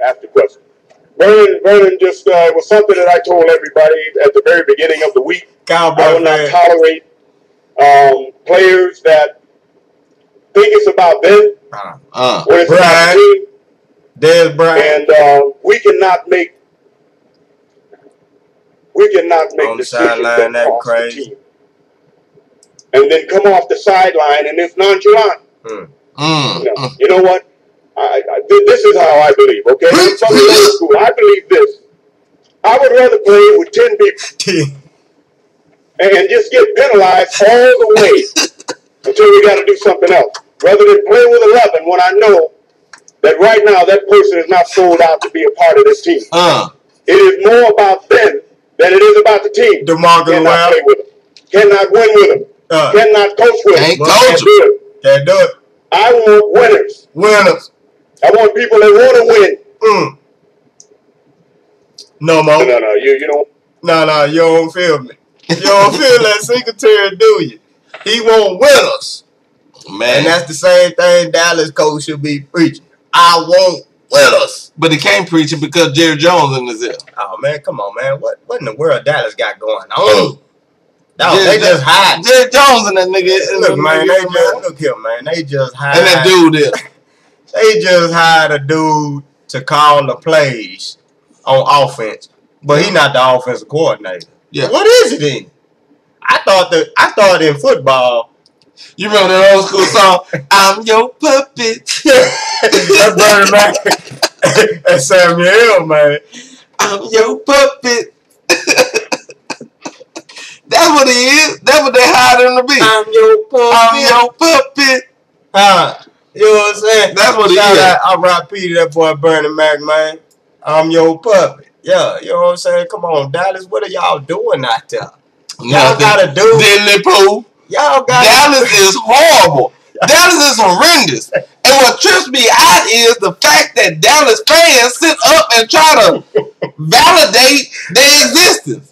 ask the question. Vernon just was something that I told everybody at the very beginning of the week. I will not tolerate players that think it's about them. When it's about the team. There's Brian. And we cannot make decisions that cost the team. And then come off the sideline and it's nonchalant. You know what? This is how I believe, okay? I'm from the old school. I believe this. I would rather play with 10 people and just get penalized all the way until we got to do something else, rather than play with 11 when I know that right now that person is not sold out to be a part of this team. It is more about them than it is about the team. DeMarcus cannot play with them. Cannot win with them. Cannot coach with them. Can't do it. Can't do it. I want winners. Winners. I want people that want to win. No, Mo. No, you don't. No, you don't feel me. You don't feel that Singletary, do you? He want winners. Man. And that's the same thing Dallas coach should be preaching. I want winners. But he can't preach it because Jerry Jones in his ear. Oh, man, come on, man. What in the world Dallas got going on? They just hide. Jerry Jones and that nigga. Look, man, look here, man. They just hide. And that dude is. They just hired a dude to call the plays on offense. But he's not the offensive coordinator. Yeah. What is it then? I thought in football. You remember that old school song? I'm your puppet. That's Bernie Mac. That's Samuel, man. I'm your puppet. That's what he is. That's what they hired him to be. I'm your puppet. I'm your puppet. You know what I'm saying? That's what he is. R.I.P. to that boy Bernie Mac, man. I'm your puppet. Yeah, you know what I'm saying? Come on, Dallas. What are y'all doing out there? Y'all gotta do Diddly poo. Y'all got Dallas is horrible. Dallas is horrendous. And what trips me out is the fact that Dallas fans sit up and try to validate their existence.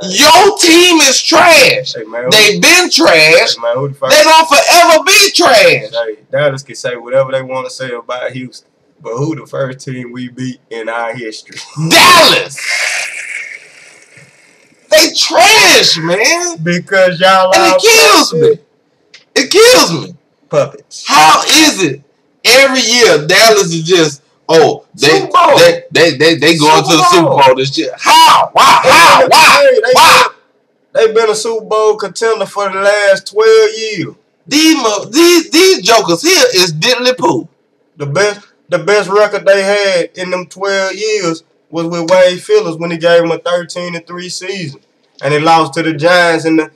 Your team is trash. Hey, man, they've been trash. Hey, man, they're going to forever be trash. Hey, Dallas can say whatever they want to say about Houston. But who the first team we beat in our history? Dallas! They trash, man. Because y'all and it kills me. It kills me. Puppets. How is it every year Dallas is just they going to the Super Bowl this year? How? Why? They've been a Super Bowl contender for the last 12 years. These jokers here is diddly poo. The best record they had in them 12 years was with Wade Phillips when he gave them a 13-3 season, and they lost to the Giants in the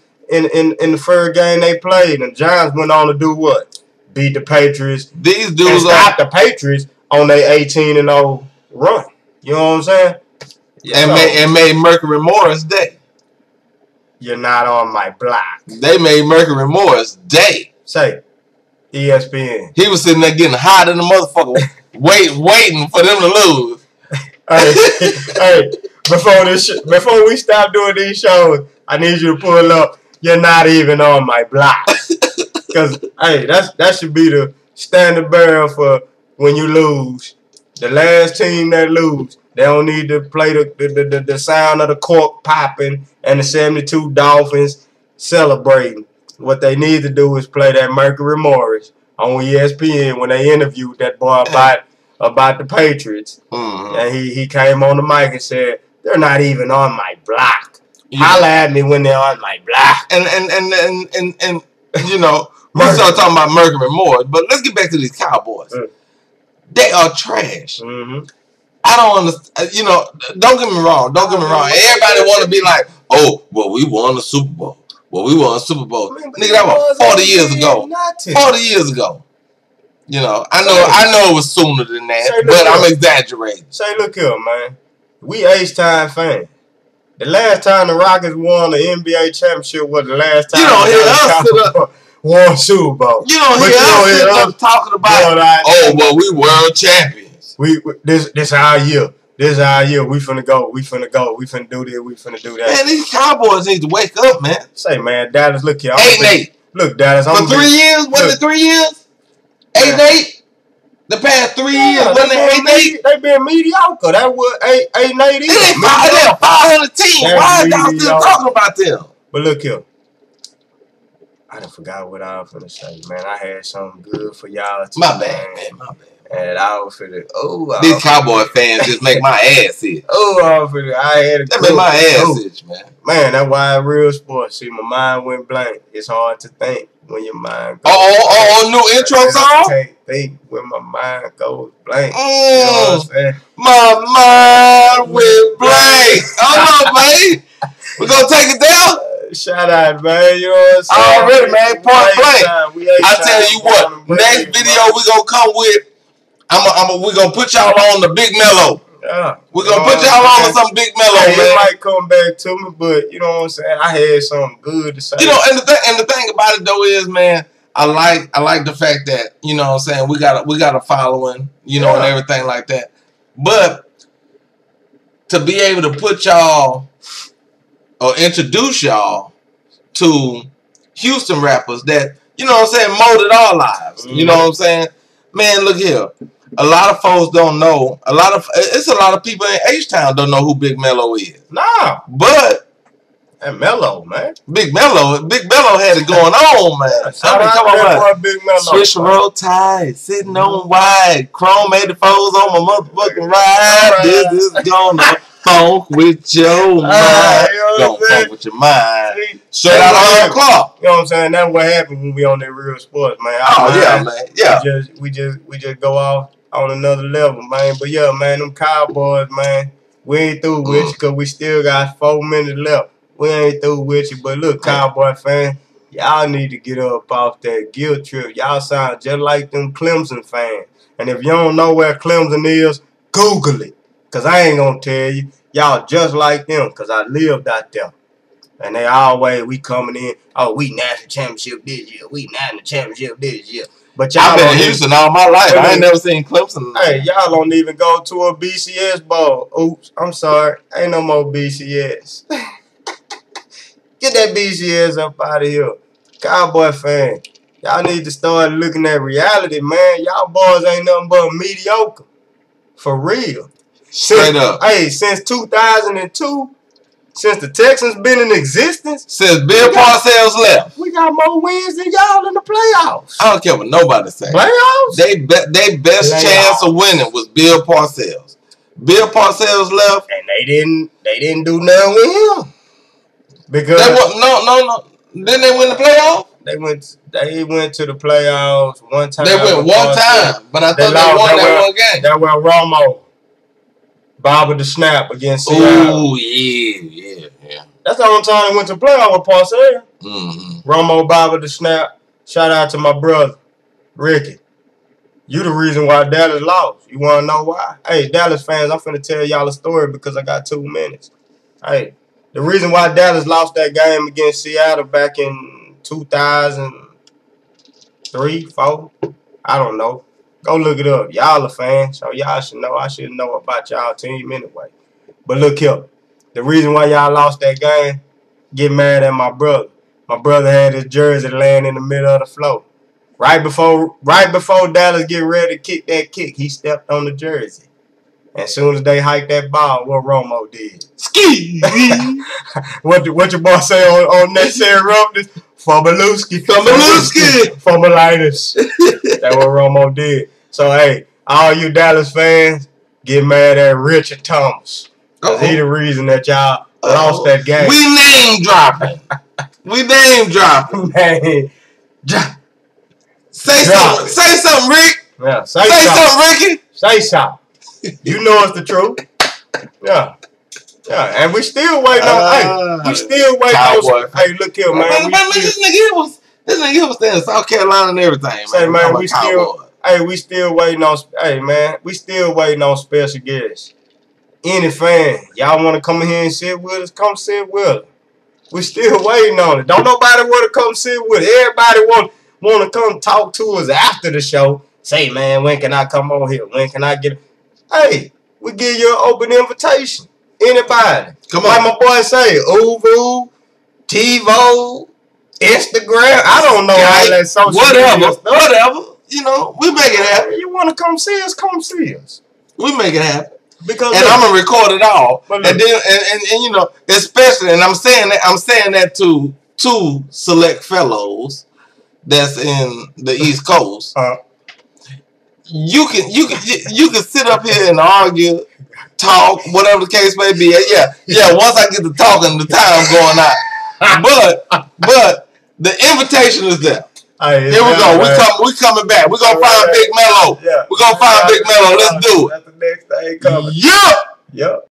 first game they played. And the Giants went on to do what? Beat the Patriots. These dudes stopped the Patriots on their 18-0 run. You know what I'm saying? And made Mercury Morris day. You're not on my block. They made Mercury Morris day. Say, ESPN. He was sitting there getting hot in the motherfucker, waiting for them to lose. Hey, before we stop doing these shows, I need you to pull up. You're not even on my block. Because hey, that should be the standard bearer for when you lose. The last team that lose, they don't need to play the sound of the cork popping and the 72 Dolphins celebrating. What they need to do is play that Mercury Morris on ESPN when they interviewed that boy about the Patriots. And he came on the mic and said, they're not even on my block. Holla at me when they're on my block. And you know, we start talking about Mercury Morris, but let's get back to these Cowboys. They are trash. I don't understand. You know, don't get me wrong. Everybody want to be like, oh, well, we won the Super Bowl. Nigga, that was 40 years ago. 40 years ago. You know, I know it was sooner than that, but I'm exaggerating. Say, look here, man. We H-Time fans. The last time the Rockets won the NBA championship was the last time won Super Bowl. You don't hear us talking about, oh, well, we world champions. This our year. This is our year. We finna go. We finna do this. We finna do that. Man, these Cowboys need to wake up, man. Say, man, Dallas, look here. 8-8. Look, Dallas. For 3 years? Was it 3 years? 8-8? The past 3 years, when they been mediocre. That was 8 and 8. They're 500 teams. Why are y'all still talking about them? But look here. I done forgot what I was finna say, man. I had something good for y'all too. My bad, man. My bad. And I was finna. These Cowboy fans just make my ass itch. I had a that make my ass itch, man. Man, that's why real sports. See, my mind went blank. It's hard to think when your mind goes new intro song? I can't think when my mind goes blank. You know what I'm saying? My mind went blank. Hold on, man. We're going to take it down? Shout out, man. You know what I'm saying? Already, man. Point blank. I tell you what, next video we going to come with, we're going to put y'all on the Big Mellow. Yeah. We're going to put y'all on some Big Mellow, man. It might come back to me, but you know what I'm saying? I had something good to say. You know, and the thing about it, though, is, man, I like the fact that, you know what I'm saying, we got a following, you know, and everything like that. But to be able to put y'all or introduce y'all to Houston rappers that, you know what I'm saying, molded our lives. You know what I'm saying? Man, look here. A lot of folks don't know. It's a lot of people in H-Town don't know who Big Mellow is. Nah. But and Mellow, man. Big Mellow had it going on, man. Come on, Big Mellow. Switch roll tight, sitting on wide. Chrome 84s on my motherfucking ride. This is gonna funk with your mind. Don't funk with your mind. Straight out of the clock. You know what I'm saying? That's what happens when we on that real sports, man. Man. Yeah. We just go off on another level, man. But yeah, man, them Cowboys, man, we ain't through with you because we still got 4 minutes left. We ain't through with you. But look, Cowboy fan, y'all need to get up off that guilt trip. Y'all sound just like them Clemson fans. And if you don't know where Clemson is, Google it. Because I ain't going to tell you. Y'all just like them because I lived out there. And they always, we coming in, we national championship this year. We national championship this year. But y'all I've been in Houston all my life. I ain't never seen Clemson. Hey, y'all don't even go to a BCS ball. Oops, I'm sorry. Ain't no more BCS. Get that BCS up out of here. Cowboy fan, y'all need to start looking at reality, man. Y'all boys ain't nothing but mediocre. For real. Straight up. Hey, since 2002, since the Texans been in existence. Since Bill Parcells left. We got more wins than y'all in the playoffs. I don't care what nobody say. Playoffs? They best chance of winning was Bill Parcells. Bill Parcells left. And they didn't do nothing with him. Because no. Didn't they win the playoffs? They went to the playoffs one time. They went one time, but I thought they won that one game. That was Romo. Bob with the snap against Seattle. Oh, yeah. That's the only time they went to playoff with Parcells. Romo, Bob with the snap. Shout out to my brother, Ricky. You the reason why Dallas lost. You want to know why? Hey, Dallas fans, I'm finna tell y'all a story because I got 2 minutes. Hey, the reason why Dallas lost that game against Seattle back in 2003, 4, I don't know. Go look it up. Y'all are fans, so y'all should know. I should know about y'all team anyway. But look here. The reason why y'all lost that game, get mad at my brother. My brother had his jersey laying in the middle of the floor. Right before Dallas get ready to kick that kick, he stepped on the jersey. As soon as they hiked that ball, what Romo did. Ski! What your boss say on necessary roughness? Fumbleowski. Fumbleitis. That's what Romo did. So, hey, all you Dallas fans, get mad at Richard Thomas. Because he the reason that y'all lost that game. We name dropping. Say something, Rick. Yeah, say something, Ricky. Say something. You know it's the truth. Yeah. Yeah, and we still waiting on. Hey, Hey, look here, man. This nigga was there in South Carolina and everything, man. Say, man, we still waiting on. Hey, man, we still waiting on special guests. Any fan, y'all want to come in here and sit with us? Come sit with us. We still waiting on it. Don't nobody want to come sit with us. Everybody want to come talk to us after the show. Say, man, when can I come on here? When can I get? Hey, we give you an open invitation. Anybody. Come on. Like my boy say, Uvu, TiVo, Instagram. I don't know all that social media stuff. Whatever. you know, we make it happen. You want to come see us? Come see us. We make it happen. Because and I'm gonna record it all, and then and you know, especially, and I'm saying that to two select fellows that's in the East Coast. You can sit up here and argue, talk, whatever the case may be. Yeah. Once I get to talking, the time's going out. But the invitation is there. Here we go. We coming back. We're gonna find Big Mello. We're gonna find Big Mello. Let's do it. That's the next thing coming. Yeah. Yep.